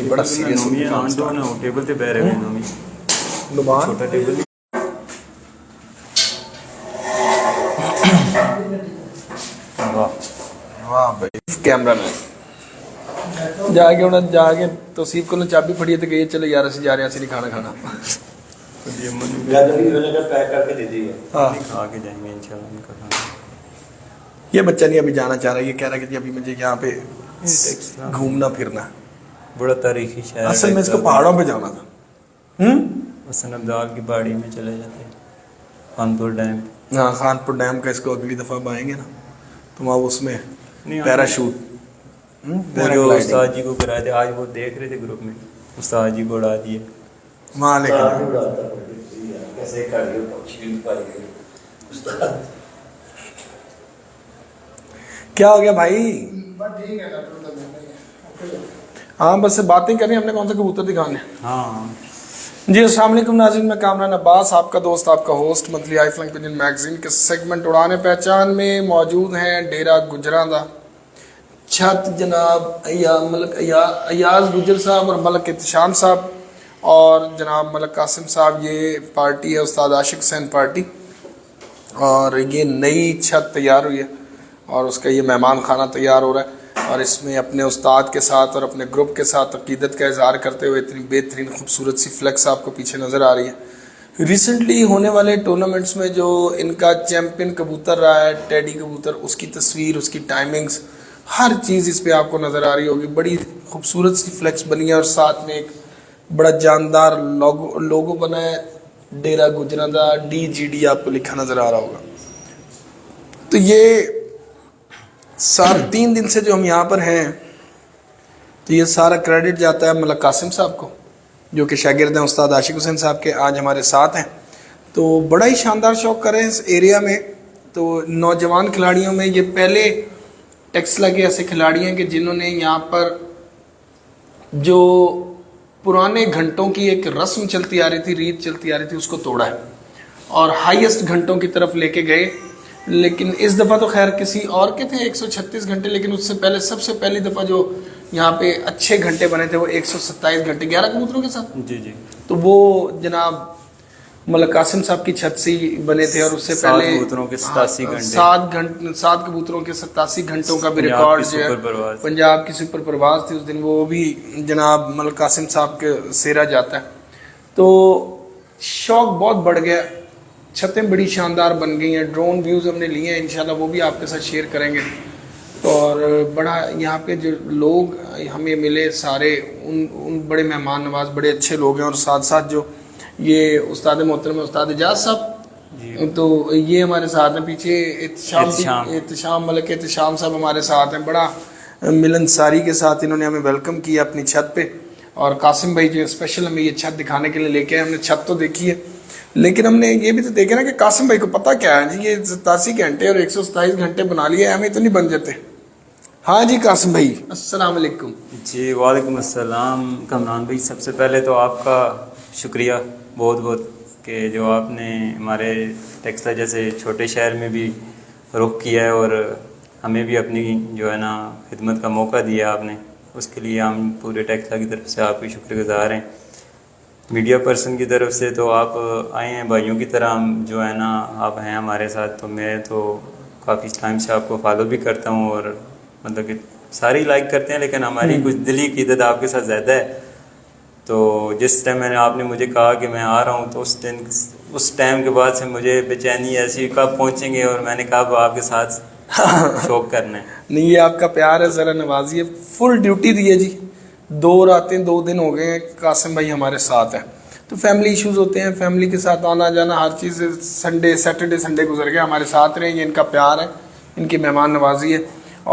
بڑا serious table تے بیٹھ رہے ہیں چھوٹا ٹیبل واہ بھائی کیمرہ مین جا کے انہیں جا کے توصیف کو چابی پھڑی ہے تو کہیے چلو یار اسی جا رہے ہیں اسی نہیں کھانا کھانا یہ بچہ نہیں ابھی جانا چاہ رہا ہے، یہ کہہ رہا ہے کہ جی ابھی مجھے یہاں پہ گھومنا پھرنا بڑا تاریخی شہر ہے. اصل میں اس کو پہاڑوں پہ جانا تھا. حسن عبدال کی پہاڑی میں چلے جاتے ہیں، خانپور ڈیم. ہاں خانپور ڈیم کا اس کو اگلی دفعہ اب آئیں گے نا تو وہاں اس میں پیراشوٹ وہ جو استاد جی کو کرائے تھے آج وہ دیکھ رہے تھے گروپ میں، استاد جی کو اڑا دیے وہاں لے کر. کیا ہو گیا بھائی؟ ہاں بس باتیں کریں، ہم نے کون سا کبوتر دکھانے. ہاں جی السلام علیکم ناظرین، میں کامران عباس آپ کا دوست، آپ کا ہوسٹ منتھلی آئی فلنگ پنجن میگزین کے سیگمنٹ اڑانے پہچان میں موجود ہیں ڈیرا گجراں دا چھت جناب ملک ایاز گجر صاحب اور ملک احتشام صاحب اور جناب ملک قاسم صاحب. یہ پارٹی ہے استاد عاشق حسین پارٹی اور یہ نئی چھت تیار ہوئی ہے اور اس کا یہ مہمان خانہ تیار ہو رہا ہے اور اس میں اپنے استاد کے ساتھ اور اپنے گروپ کے ساتھ عقیدت کا اظہار کرتے ہوئے اتنی بہترین خوبصورت سی فلیکس آپ کو پیچھے نظر آ رہی ہے. ریسنٹلی ہونے والے ٹورنامنٹس میں جو ان کا چیمپئن کبوتر رہا ہے ٹیڈی کبوتر، اس کی تصویر، اس کی ٹائمنگز، ہر چیز اس پہ آپ کو نظر آ رہی ہوگی. بڑی خوبصورت سی فلیکس بنی ہے اور ساتھ میں ایک بڑا جاندار لوگو بنا ہے ڈیرا گجراں دا، DGD آپ کو لکھا نظر آ رہا ہوگا. تو یہ سارے 3 دن سے جو ہم یہاں پر ہیں تو یہ سارا کریڈٹ جاتا ہے ملک قاسم صاحب کو جو کہ شاگرد ہیں استاد عاشق حسین صاحب کے، آج ہمارے ساتھ ہیں. تو بڑا ہی شاندار شوق کریں اس ایریا میں. تو نوجوان کھلاڑیوں میں یہ پہلے ٹیکسلا کے ایسے کھلاڑی ہیں کہ جنہوں نے یہاں پر جو پرانے گھنٹوں کی ایک رسم چلتی آ رہی تھی، ریت چلتی آ رہی تھی، اس کو توڑا ہے اور ہائیسٹ گھنٹوں کی طرف لے کے گئے. لیکن اس دفعہ تو خیر کسی اور کے تھے 136 گھنٹے، لیکن اس سے پہلے سب سے پہلی دفعہ جو یہاں پہ اچھے گھنٹے بنے تھے وہ 127 گھنٹے 11 کبوتروں کے ساتھ. جی تو وہ جناب ملک قاسم صاحب کی چھت سے بنے تھے اور اس سے پہلے 7 کبوتروں کے 87 گھنٹے 7 کبوتروں کے 87 گھنٹوں کا بھی ریکارڈ جو ہے پنجاب کی سپر پرواز تھی اس دن، وہ بھی جناب ملک قاسم صاحب کے سیرا جاتا ہے. تو شوق بہت بڑھ گیا، چھتیں بڑی شاندار بن گئی ہیں، ڈرون ویوز ہم نے لیے ہیں، انشاءاللہ وہ بھی آپ کے ساتھ شیئر کریں گے. اور بڑا یہاں پہ جو لوگ ہمیں ملے سارے ان بڑے مہمان نواز بڑے اچھے لوگ ہیں. اور ساتھ ساتھ جو یہ استاد محترم استاد اعجاز صاحب، تو یہ ہمارے ساتھ ہیں. پیچھے احتشام ملک احتشام صاحب ہمارے ساتھ ہیں. بڑا ملنساری کے ساتھ انہوں نے ہمیں ویلکم کیا اپنی چھت پہ. اور قاسم بھائی جو اسپیشل ہمیں یہ چھت دکھانے کے لیے لے کے آئے. ہم نے چھت تو دیکھی ہے لیکن ہم نے یہ بھی تو دیکھا نا کہ قاسم بھائی کو پتہ کیا ہے جی، یہ 87 گھنٹے اور 127 گھنٹے بنا لیے، ہمیں تو نہیں بن جاتے. ہاں جی قاسم بھائی السلام علیکم. جی وعلیکم السلام کامران بھائی. سب سے پہلے تو آپ کا شکریہ بہت بہت کہ جو آپ نے ہمارے ٹیکسلا جیسے چھوٹے شہر میں بھی رخ کیا ہے اور ہمیں بھی اپنی جو ہے نا خدمت کا موقع دیا آپ نے، اس کے لیے ہم پورے ٹیکسلا کی طرف سے آپ کی شکر گزار ہیں. میڈیا پرسن کی طرف سے تو آپ آئے ہیں بھائیوں کی طرح، ہم جو ہے نا آپ ہیں ہمارے ساتھ. تو میں تو کافی ٹائم سے آپ کو فالو بھی کرتا ہوں اور مطلب کہ ساری لائک کرتے ہیں، لیکن ہماری کچھ دلی کی عدد آپ کے ساتھ زیادہ ہے. تو جس ٹائم آپ نے مجھے کہا کہ میں آ رہا ہوں تو اس ٹائم کے بعد سے مجھے بے چینی ایسی کب پہنچیں گے، اور میں نے کہا وہ آپ کے ساتھ شوق کرنا ہے. نہیں یہ آپ کا پیار ہے، ذرا نوازیے. فل ڈیوٹی دی ہے جی، 2 راتیں 2 دن ہو گئے ہیں قاسم بھائی ہمارے ساتھ ہیں. تو فیملی ایشوز ہوتے ہیں، فیملی کے ساتھ آنا جانا ہر چیز. سیٹرڈے گزر گیا، ہمارے ساتھ رہے. یہ ان کا پیار ہے، ان کی مہمان نوازی ہے.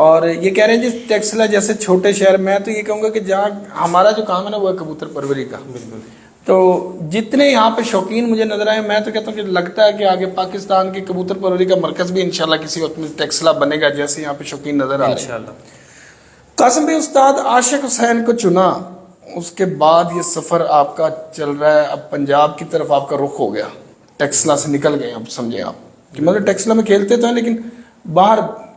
اور یہ کہہ رہے ہیں جی ٹیکسلا جیسے چھوٹے شہر میں، تو یہ کہوں گا کہ جہاں ہمارا جو کام ہے نا وہ ہے کبوتر پروری کا. بالکل. تو جتنے یہاں پہ شوقین مجھے نظر آئے، میں تو کہتا ہوں کہ لگتا ہے کہ آگے پاکستان کے کبوتر پروری کا مرکز بھی انشاءاللہ کسی وقت میں ٹیکسلا بنے گا، جیسے یہاں پہ شوقین نظر آ رہے ہیں انشاءاللہ. قاسم بھائی استاد عاشق حسین کو چنا، اس کے بعد یہ سفر آپ کا چل رہا ہے. اب پنجاب کی طرف آپ کا رخ ہو گیا، ٹیکسلا سے نکل گئے. اب سمجھیں آپ کہ مطلب ٹیکسلا میں کھیلتے تو ہیں لیکن باہر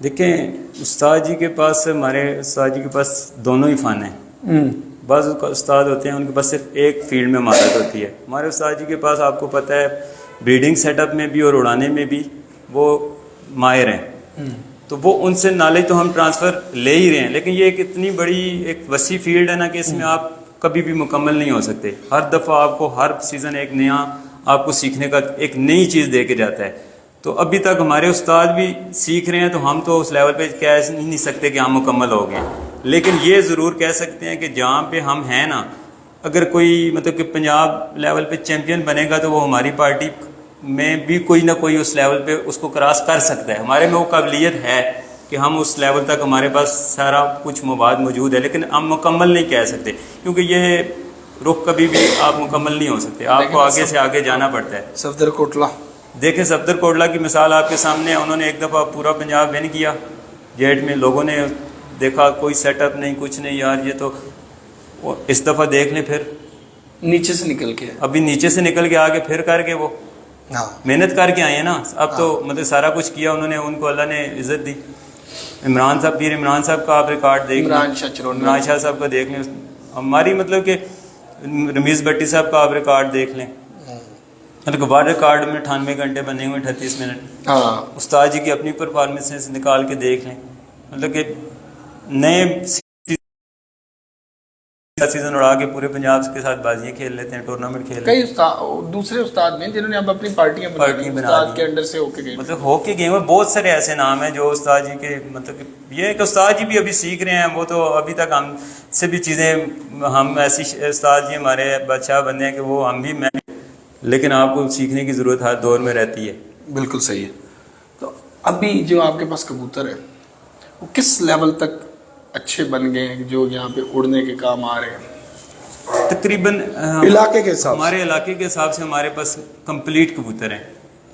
دیکھیں استاد جی کے پاس، ہمارے استاد جی کے پاس دونوں ہی فن ہیں. بعض استاد ہوتے ہیں ان کے پاس صرف ایک فیلڈ میں مہارت ہوتی ہے. ہمارے استاد جی کے پاس آپ کو پتہ ہے بریڈنگ سیٹ اپ میں بھی اور اڑانے میں بھی وہ ماہر ہیں. تو وہ ان سے نالج تو ہم ٹرانسفر لے ہی رہے ہیں، لیکن یہ ایک اتنی بڑی ایک وسیع فیلڈ ہے نا کہ اس میں آپ کبھی بھی مکمل نہیں ہو سکتے. ہر دفعہ آپ کو ہر سیزن ایک نیا آپ کو سیکھنے کا ایک نئی چیز دے کے جاتا ہے. تو ابھی تک ہمارے استاد بھی سیکھ رہے ہیں، تو ہم تو اس لیول پہ کہہ نہیں سکتے کہ ہم مکمل ہو گئے، لیکن یہ ضرور کہہ سکتے ہیں کہ جہاں پہ ہم ہیں نا، اگر کوئی مطلب کہ پنجاب لیول پہ چیمپئن بنے گا تو وہ ہماری پارٹی میں بھی کوئی نہ کوئی اس لیول پہ اس کو کراس کر سکتا ہے. ہمارے میں وہ قابلیت ہے کہ ہم اس لیول تک، ہمارے پاس سارا کچھ مواد موجود ہے، لیکن ہم مکمل نہیں کہہ سکتے کیونکہ یہ رخ کبھی بھی آپ مکمل نہیں ہو سکتے، آپ کو آگے سے آگے جانا پڑتا ہے. صفدر کوٹلہ دیکھیں صفدر کوٹلہ کی مثال آپ کے سامنے ہے. انہوں نے ایک دفعہ پورا پنجاب ون کیا جیٹ میں. لوگوں نے دیکھا کوئی سیٹ اپ نہیں، کچھ نہیں، یار یہ تو. اس دفعہ دیکھ لیں پھر نیچے سے نکل کے، ابھی نیچے سے نکل کے آگے پھر کر کے وہ محنت کر کے آئے ہیں نا. اب تو مطلب سارا کچھ کیا انہوں نے، ان کو اللہ نے عزت دی. عمران صاحب، پیر عمران صاحب کا آپ ریکارڈ دیکھ لیں، عمران شاہ صاحب کا دیکھ لیں. ہماری مطلب کہ رمیز بٹی صاحب کا آپ ریکارڈ دیکھ لیں، مطلب ورلڈ ریکارڈ میں 98 گھنٹے بنے ہوئے 38 منٹ. استاد جی کی اپنی پرفارمنس نکال کے دیکھ لیں. مطلب کہ نئے سیزن اڑا کے پورے پنجاب کے ساتھ بازیاں کھیل لیتے ہیں، ٹورنامنٹ کھیل لیتے ہیں. کئی دوسرے استاد نے جنہوں نے اب اپنی پارٹیاں بنا استاد کے انڈر سے ہو کے گئے، مطلب ہو کے گئے ہوئے. بہت سارے ایسے نام ہیں جو استاد جی کے مطلب کہ یہ کہ استاد جی بھی ابھی سیکھ رہے ہیں. وہ تو ابھی تک ہم سے بھی چیزیں، ہم ایسی استاد جی ہمارے بادشاہ بندے ہیں کہ وہ ہم بھی، میں، لیکن آپ کو سیکھنے کی ضرورت ہر دور میں رہتی ہے. بالکل صحیح ہے. تو ابھی جو آپ کے پاس کبوتر ہے وہ کس لیول تک اچھے بن گئے ہیں جو یہاں پہ اڑنے کے کام آ رہے ہیں؟ تقریباً علاقے کے حساب، ہمارے علاقے کے حساب سے ہمارے پاس کمپلیٹ کبوتر ہیں.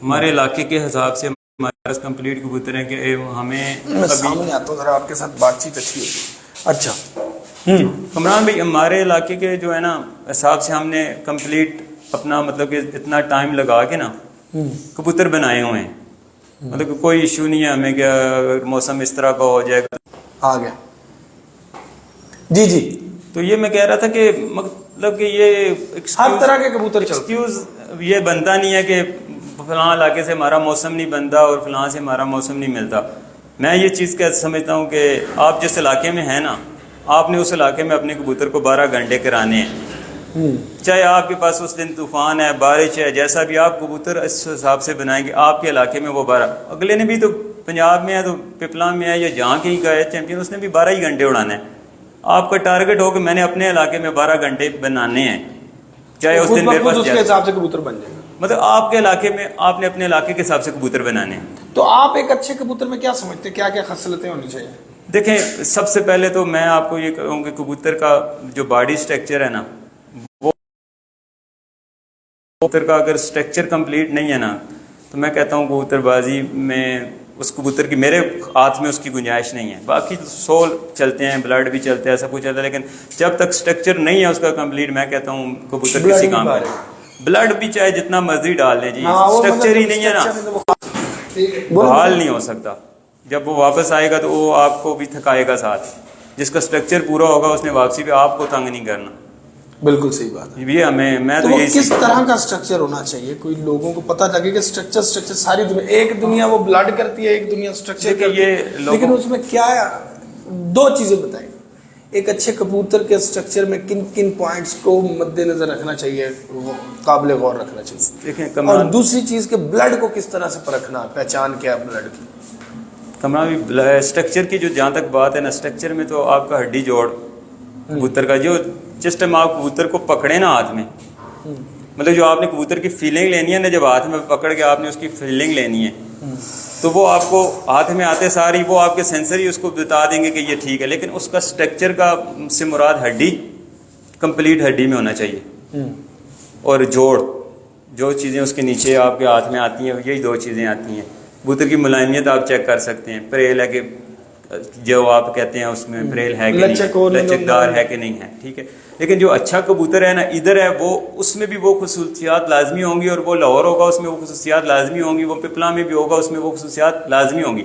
ہمارے علاقے کے حساب سے ہمارے پاس کمپلیٹ کبوتر ہیں کہ ہمیں سامنے آتا ہوں ذرا آپ کے ساتھ بات چیت اچھی ہوتی ہے. اچھا کمران بھائی، ہمارے علاقے کے جو ہے نا حساب سے ہم نے کمپلیٹ اپنا مطلب کہ اتنا ٹائم لگا کے نا کبوتر بنائے ہوئے ہیں. مطلب کہ کوئی ایشو نہیں ہے ہمیں کہ اگر موسم اس طرح کا ہو جائے گا. آ گیا جی. تو یہ میں کہہ رہا تھا کہ مطلب کہ یہ ہر طرح کے کبوتر ایکسکیوز یہ بنتا نہیں ہے کہ فلاں علاقے سے ہمارا موسم نہیں بنتا اور فلاں سے ہمارا موسم نہیں ملتا. میں یہ چیز کیسے سمجھتا ہوں کہ آپ جس علاقے میں ہیں نا، آپ نے اس علاقے میں اپنے کبوتر کو 12 گھنٹے کرانے ہیں. چاہے آپ کے پاس اس دن طوفان ہے، بارش ہے، جیسا بھی، آپ کبوتر اس حساب سے بنائیں گے. آپ کے علاقے میں وہ 12، اگلے نے بھی تو پنجاب میں ہے تو پپلا میں ہے یا جہاں کہیں کا ہے چیمپئن، اس نے بھی 12 ہی گھنٹے اڑانا ہے. آپ کا ٹارگٹ ہو کہ میں نے اپنے علاقے میں 12 گھنٹے بنانے ہیں، چاہے اس دن میرے پاس اس کے حساب سے کبوتر بن جائے گا. مطلب آپ کے علاقے میں آپ نے اپنے علاقے کے حساب سے کبوتر بنانے ہیں. تو آپ ایک اچھے کبوتر میں کیا سمجھتے ہیں، کیا کیا خصلتیں ہونی چاہیے؟ دیکھیں سب سے پہلے تو میں آپ کو یہ کہوں کہ کبوتر کا جو باڈی سٹرکچر ہے نا، وہ کبوتر کا اگر سٹرکچر کمپلیٹ نہیں ہے نا، تو میں کہتا ہوں کبوتر بازی میں اس کبوتر کی میرے ہاتھ میں اس کی گنجائش نہیں ہے. باقی سول چلتے ہیں، بلڈ بھی چلتے ہیں، سب کچھ چلتا ہے، لیکن جب تک سٹرکچر نہیں ہے اس کا کمپلیٹ، میں کہتا ہوں کبوتر کسی کام کا. بلڈ بھی چاہے جتنا مرضی ڈال لے جی، سٹرکچر ہی نہیں ہے نا، بحال نہیں ہو سکتا. جب وہ واپس آئے گا تو وہ آپ کو بھی تھکائے گا ساتھ. جس کا سٹرکچر پورا ہوگا اس نے واپسی پہ آپ کو تنگ نہیں کرنا. بالکل صحیح بات ہے. یہ ہمیں، میں تو یہی کس طرح کا سٹرکچر ہونا چاہیے، کوئی لوگوں کو پتہ لگے کہ سٹرکچر ساری دنیا، ایک دنیا وہ بلڈ کرتی ہے، ایک دنیا سٹرکچر کرتی ہے، لیکن اس میں کیا ہے؟ 2 چیزیں بتائیں. ایک اچھے کبوتر کے سٹرکچر میں کن کن پوائنٹس کو مد نظر رکھنا چاہیے، وہ قابل غور رکھنا چاہیے. دیکھیں اور دوسری چیز کہ بلڈ کو کس طرح سے پرکھنا، پہچان کیا ہے بلڈ کی. کمران بھی سٹرکچر کی جو جہاں تک بات ہے نا، سٹرکچر میں تو آپ کا ہڈی جوڑ کبوتر کا، جو جس ٹائم آپ کبوتر کو پکڑے نا ہاتھ میں، مطلب جو آپ نے کبوتر کی فیلنگ لینی ہے نا، جب ہاتھ میں پکڑ کے آپ نے اس کی فیلنگ لینی ہے، تو وہ آپ کو ہاتھ میں آتے ساری وہ آپ کے سینسر ہی اس کو بتا دیں گے کہ یہ ٹھیک ہے. لیکن اس کا سٹرکچر کا سے مراد ہڈی، کمپلیٹ ہڈی میں ہونا چاہیے، اور جوڑ، جو چیزیں اس کے نیچے آپ کے ہاتھ میں آتی ہیں یہی 2 چیزیں آتی ہیں. کبوتر کی ملائمیت آپ چیک کر سکتے ہیں، پریل ہے کہ جو آپ کہتے ہیں اس میں پریل ہے کہ نہیں، لچکدار ہے کہ نہیں ہے، ٹھیک ہے. لیکن جو اچھا کبوتر ہے نا ادھر ہے، وہ اس میں بھی وہ خصوصیات لازمی ہوں گی، اور وہ لاہور ہوگا اس میں وہ خصوصیات لازمی ہوں گی، وہ پپلا میں بھی ہوگا اس میں وہ خصوصیات لازمی ہوں گی.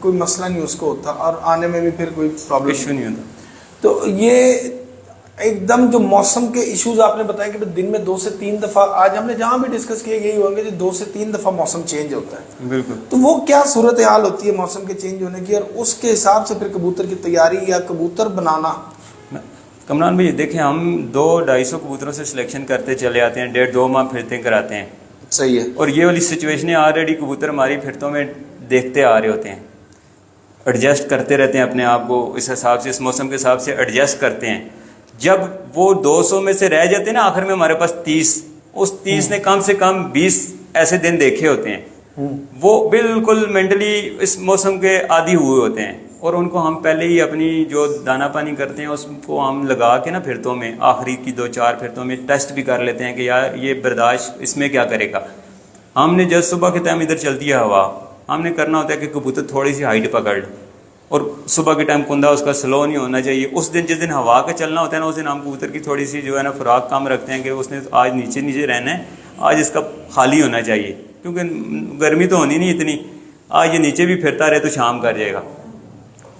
کوئی مسئلہ نہیں اس کو ہوتا اور آنے میں بھی پھر کوئی پرابلم ایشو نہیں ہوتا. تو یہ ایک دم جو موسم کے ایشوز آپ نے بتایا کہ دن میں 2 سے 3 دفعہ، آج ہم نے جہاں بھی ڈسکس کیا یہی ہوں گے کہ 2 سے 3 دفعہ موسم چینج ہوتا ہے. بالکل. تو وہ کیا صورتحال ہوتی ہے موسم کے چینج ہونے کی، اور اس کے حساب سے پھر کبوتر کی تیاری یا کبوتر بنانا؟ کمران بھائی دیکھیں، ہم 200-250 کبوتروں سے سلیکشن کرتے چلے آتے ہیں، 1.5-2 ماہ پھرتے کراتے ہیں. صحیح ہے. اور یہ والی سچویشنیں آلریڈی کبوتر ہماری پھرتوں میں دیکھتے آ رہے ہوتے ہیں، ایڈجسٹ کرتے رہتے ہیں اپنے آپ کو اس حساب سے، اس موسم کے حساب سے ایڈجسٹ کرتے ہیں. جب وہ 200 میں سے رہ جاتے ہیں نا، آخر میں ہمارے پاس 30، اس 30 نے کم سے کم 20 ایسے دن دیکھے ہوتے ہیں، وہ بالکل مینٹلی اس موسم کے عادی ہوئے ہوتے ہیں. اور ان کو ہم پہلے ہی اپنی جو دانہ پانی کرتے ہیں اس کو ہم لگا کے نا پھرتوں میں، آخری کی 2-4 پھرتوں میں ٹیسٹ بھی کر لیتے ہیں کہ یار یہ برداشت اس میں کیا کرے گا. ہم نے جب صبح کے ٹائم ادھر چلتی ہے ہوا، ہم نے کرنا ہوتا ہے کہ کبوتر تھوڑی سی ہائٹ پکڑ لے، اور صبح کے ٹائم کندہ اس کا سلو نہیں ہونا چاہیے. اس دن جس دن ہوا کا چلنا ہوتا ہے نا، اس دن ہم کبوتر کی تھوڑی سی جو ہے نا فراق کم رکھتے ہیں کہ اس نے آج نیچے رہنا ہے، آج اس کا خالی ہونا چاہیے، کیونکہ گرمی تو ہونی نہیں اتنی. آج یہ نیچے بھی پھرتا رہے تو شام کر جائے گا.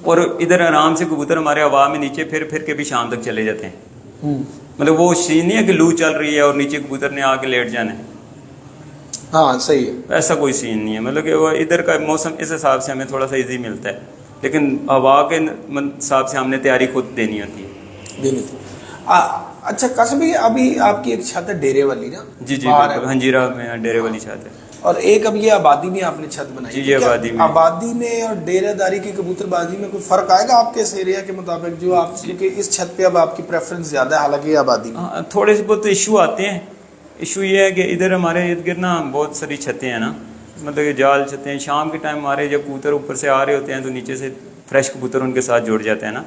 اور ادھر آرام سے کبوتر ہمارے ہوا میں نیچے پھر کے بھی شام تک چلے جاتے ہیں. مطلب وہ سین نہیں ہے کہ لو چل رہی ہے اور نیچے کبوتر نے آ کے لیٹ جانا ہے. ہاں صحیح ہے. ایسا کوئی سین نہیں ہے. مطلب کہ وہ ادھر کا موسم اس حساب سے ہمیں تھوڑا سا ایزی ملتا ہے، لیکن ہوا کے حساب سے ہم نے تیاری خود دینی ہوتی ہے. اچھا قاسم بھائی، ابھی آپ کی ایک چھت ہے ڈیرے والی نا؟ جی بالکل، ہنجیرہ میں ڈیرے والی چھت ہے. اور ایک اب یہ آبادی میں آپ نے چھت بنائی. جی آبادی میں. آبادی میں اور ڈیرے داری کی کبوتر بازی میں کوئی فرق آئے گا آپ کے اس ایریا کے مطابق، جو آپ کیونکہ اس چھت پہ اب آپ کی پریفرنس زیادہ ہے، حالانکہ یہ آبادی میں تھوڑے سے بہت ایشو آتے ہیں. ایشو یہ ہے کہ ادھر ہمارے ارد گرد نا بہت ساری چھتیں ہیں نا، مطلب کہ جال چھتیں ہیں. شام کے ٹائم ہمارے جب کبوتر اوپر سے آ رہے ہوتے ہیں تو نیچے سے فریش کبوتر ان کے ساتھ جڑ جاتے ہیں نا،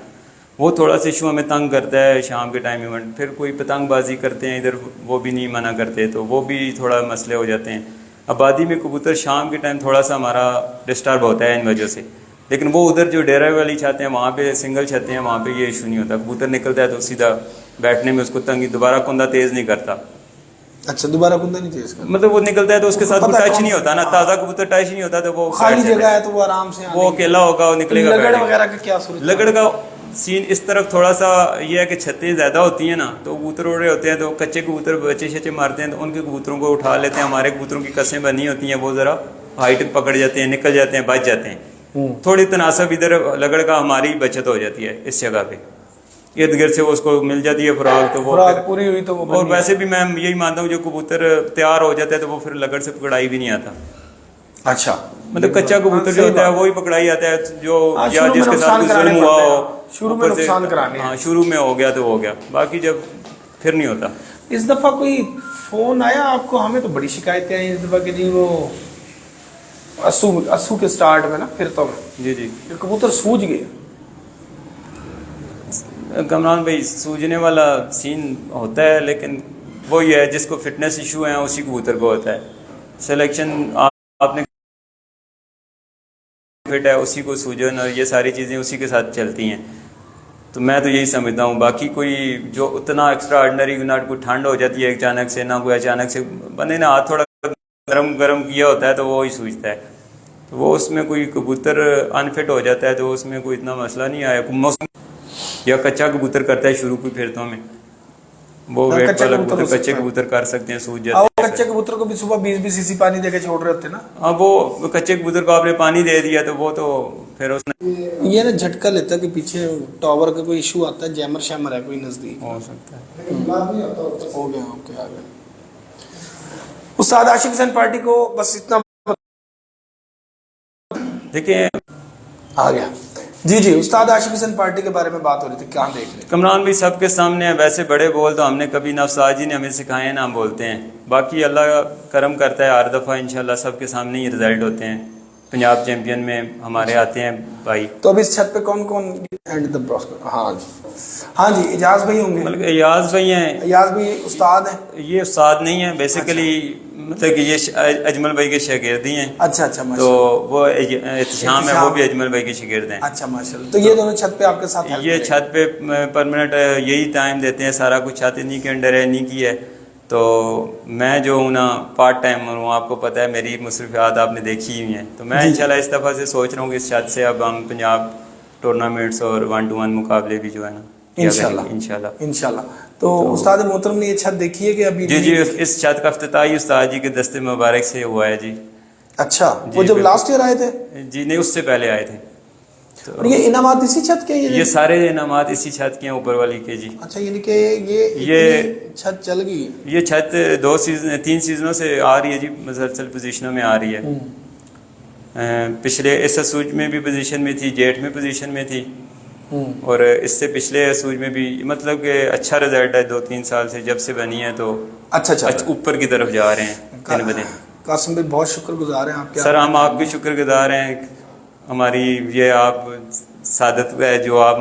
وہ تھوڑا سا ایشو ہمیں تنگ کرتا ہے شام کے ٹائم ایونٹ. پھر کوئی پتنگ بازی کرتے ہیں ادھر، وہ بھی نہیں منع کرتے، تو وہ بھی تھوڑا مسئلے ہو جاتے ہیں. آبادی میں کبوتر شام کے ٹائم تھوڑا سا ہمارا ڈسٹرب ہوتا ہے ان وجہ سے. لیکن وہ ادھر جو ڈیرے والی چھتیں ہیں وہاں پہ سنگل چھتیں ہیں، وہاں پہ یہ ایشو نہیں ہوتا. کبوتر نکلتا ہے تو سیدھا بیٹھنے میں اس کو تنگی، دوبارہ کندہ تیز نہیں کرتا. اچھا، دوبارہ کندہ نہیں تیز کرتا، مطلب وہ نکلتا ہے تو اس کے ساتھ ٹچ نہیں ہوتا نا، تازہ کبوتر ٹچ نہیں ہوتا، تو وہ خالی جگہ ہے تو وہ آرام سے وہ اکیلا ہوگا، وہ نکلے گا. لگڑ وغیرہ کا کیا صورت؟ لگڑ کا سین اس طرف تھوڑا سا یہ ہے کہ چھتیں زیادہ ہوتی ہیں نا، تو کبوتر اڑ رہے ہوتے ہیں، تو کچے کبوتر بچے شچے مارتے ہیں تو ان کے کبوتروں کو اٹھا لیتے ہیں. ہمارے کبوتروں کی کسیں بنی ہوتی ہیں، وہ ذرا ہائٹ پکڑ جاتے ہیں، نکل جاتے ہیں، بچ جاتے ہیں. تھوڑی تناسب ادھر لگڑ کا ہماری بچت ہو جاتی ہے اس جگہ پہ، ارد گرد سے وہ اس کو مل جاتی ہے خوراک، تو وہ پوری ہوئی تو وہ. اور ویسے بھی میں یہی مانتا ہوں جو کبوتر تیار ہو جاتا ہے تو وہ پھر لگڑ سے پکڑائی بھی نہیں آتا. اچھا، مطلب کچا کبوتر جو ہوتا ہے وہی پکڑائی آتا ہے، جو یا جس کے ساتھ ظلم ہوا ہو شروع میں نقصان کرانے. ہاں شروع میں ہو گیا تو ہو گیا، باقی جب پھر نہیں ہوتا. اس دفعہ کوئی فون آیا آپ کو؟ ہمیں تو بڑی شکایتیں آئی اس دفعہ کہ جی وہ اسو کے سٹارٹ میں نا پھرتوں میں جی کبوتر سوج گئے. کمران بھائی سوجنے والا سین ہوتا ہے، لیکن وہ یہ ہے جس کو فٹنس ایشو ہیں اسی کبوتر کو ہوتا ہے. سلیکشن آپ نے فٹ ہے اسی کو سوجن اور یہ ساری چیزیں اسی کے ساتھ چلتی ہیں. تو میں تو یہی سمجھتا ہوں. باقی کوئی جو اتنا ایکسٹرا آرڈنری نہ کوئی ٹھنڈ ہو جاتی ہے اچانک سے، نہ کوئی اچانک سے بندے نے ہاتھ تھوڑا گرم کیا ہوتا ہے تو وہ ہی سوجتا ہے. تو وہ اس میں کوئی کبوتر انفٹ ہو جاتا ہے تو اس میں کوئی اتنا مسئلہ نہیں آیا. موسم یا کچا کبوتر کرتا ہے شروع کی پھرتوں میں، وہ ویٹ والا کبوتر کچے کبوتر کر سکتے ہیں، سوج جاتے ہیں. کچے کبوتر کو بھی صبح 20 سی پانی دے کے چھوڑ رہے ہوتے ہیں نا. ہاں وہ کچے کبوتر کو آپ نے پانی دے دیا تو وہ تو پھر اس نے یہ نا جھٹکا لیتا ہے کہ پیچھے ٹاور کا کوئی ایشو آتا ہے، جیمر شیمر ہے کوئی نزدیک ہو سکتا ہے. ہو گیا اوکے. آ گیا استاد عاشق حسین پارٹی کو بس اتنا دیکھیں آ گیا. جی استاد عاشق حسین پارٹی کے بارے میں بات ہو رہی تھی، کیا دیکھ رہے ہیں؟ کمران بھی سب کے سامنے ہے. ویسے بڑے بول تو ہم نے کبھی نہ استاد جی نے ہمیں سکھائے ہیں نہ ہم بولتے ہیں. باقی اللہ کرم کرتا ہے ہر دفعہ انشاءاللہ سب کے سامنے ہی رزلٹ ہوتے ہیں. پنجاب چیمپئن میں ہمارے آتے ہیں بھائی. تو اب اس چھت پہ کون ہاں جی اجاز بھائی ہوں گے. مطلب ایاز بھائی ہیں. ایاز بھائی استاد ہیں؟ یہ استاد نہیں ہیں بیسیکلی، مطلب کہ یہ اجمل بھائی کے شاگردی ہیں. اچھا تو وہ احتشام ہے، وہ بھی اجمل بھائی کے شاگرد ہیں. اچھا ماشاءاللہ. تو یہ دونوں چھت پہ آپ کے ساتھ یہ چھت پہ پرماننٹ یہی ٹائم دیتے ہیں، سارا کچھ چھت انہیں کے انڈر ہے، انہیں کی ہے. تو میں جو ہوں نا پارٹ ٹائمر ہوں، آپ کو پتہ ہے میری مصروفیات آپ نے دیکھی ہوئی ہیں، تو میں انشاءاللہ اس دفعہ سے سوچ رہا ہوں کہ اس چھت سے اب ہم پنجاب ٹورنامنٹس اور 1-to-1 مقابلے بھی جو ہے نا انشاءاللہ انشاءاللہ۔ تو استاد محترم نے یہ چھت دیکھی ہے کہ ابھی؟ جی اس چھت کا افتتاحی استاد جی کے دستے مبارک سے ہوا ہے جی۔ اچھا، وہ جب لاسٹ ایئر آئے تھے؟ جی نہیں، اس سے پہلے آئے تھے۔ اور یہ انعامات اسی چھت کے؟ یہ سارے انعامات اسی چھت کے ہیں، اوپر والی کے جی۔ اچھا، یعنی کہ یہ چھت چل گئی؟ یہ چھت 3 سیزنوں سے آ رہی ہے جی، مسلسل پوزیشنوں میں آ رہی ہے۔ پچھلے اس اسوج میں بھی پوزیشن میں تھی، جیٹ میں پوزیشن میں تھی، اور اس سے پچھلے اسوج میں بھی، مطلب کہ اچھا رزلٹ ہے 2-3 سال سے جب سے بنی ہے، تو اچھا اوپر کی طرف جا رہے ہیں دن بدن۔ قاسم بھائی بہت شکر گزار ہیں آپ کے۔ سر ہم آپ بھی شکر گزار ہیں، ہماری یہ آپ سعادت ہے جو آپ